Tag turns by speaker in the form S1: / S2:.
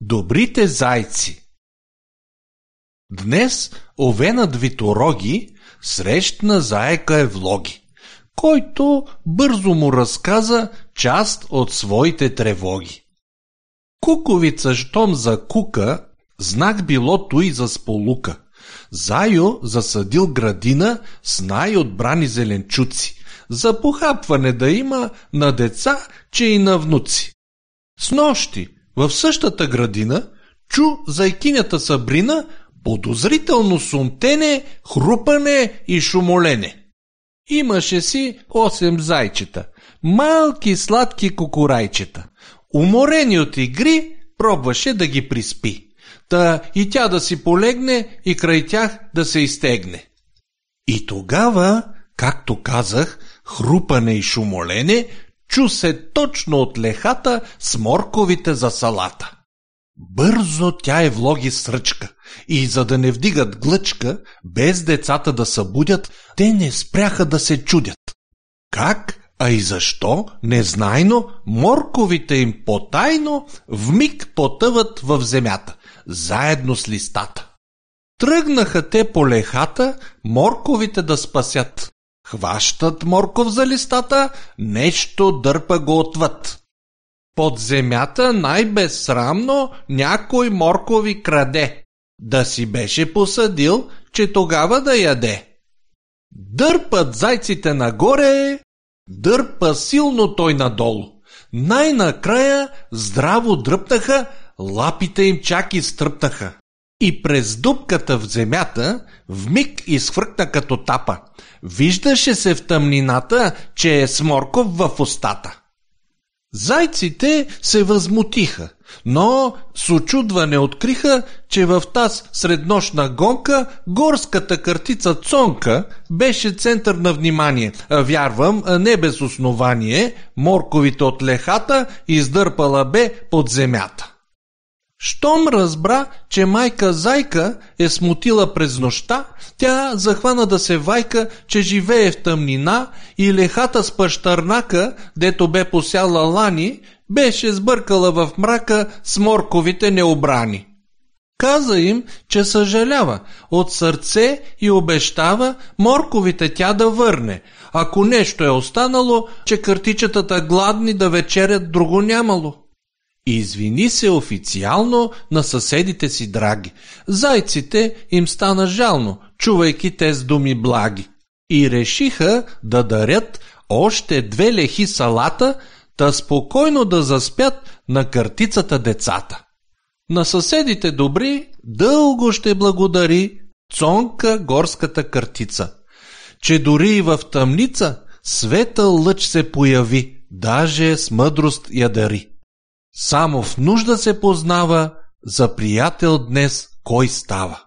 S1: Добрите зайци. Днес овенът Витороги срещна заека Евлоги, който бързо му разказа част от своите тревоги. Куковица щом за кука, знак било туй за сполука. Зайо засадил градина с най-отбрани зеленчуци, за похапване да има на деца, че и на внуци. Снощи в същата градина чу зайкинята Сабрина подозрително сумтене, хрупане и шумолене. Имаше си 8 зайчета, малки сладки кукурайчета. Уморени от игри, пробваше да ги приспи. Та и тя да си полегне и край тях да се изтегне. И тогава, както казах, хрупане и шумолене, чу се точно от лехата с морковите за салата. Бързо тя Евлоги сръчка и за да не вдигат глъчка, без децата да събудят, те не спряха да се чудят. Как, а и защо, незнайно, морковите им потайно вмиг потъват в земята, заедно с листата. Тръгнаха те по лехата морковите да спасят. Хващат морков за листата, нещо дърпа го отвъд. Под земята най-безсрамно някой моркови краде, да си беше посадил, че тогава да яде. Дърпат зайците нагоре, дърпа силно той надолу. Най-накрая здраво дръпнаха, лапите им чак изтръпнаха. И през дупката в земята вмиг изхвъркна като тапа. Виждаше се в тъмнината, че е с морков в устата. Зайците се възмутиха, но с учудване откриха, че в таз среднощна гонка горската картица Цонка беше център на внимание. Вярвам, не без основание, морковите от лехата издърпала бе под земята. Щом разбра, че майка Зайка е смутила през нощта, тя захвана да се вайка, че живее в тъмнина и лехата с пащърнака, дето бе посяла лани, беше сбъркала в мрака с морковите необрани. Каза им, че съжалява от сърце и обещава морковите тя да върне. Ако нещо е останало, че картичетата гладни да вечерят друго нямало. Извини се официално на съседите си драги. Зайците им стана жално, чувайки тез думи благи. И решиха да дарят още 2 лехи салата, та спокойно да заспят на картицата децата. На съседите добри дълго ще благодари Цонка горската картица, че дори и в тъмница светъл лъч се появи, даже с мъдрост я дари. Само в нужда се познава за приятел днес кой става.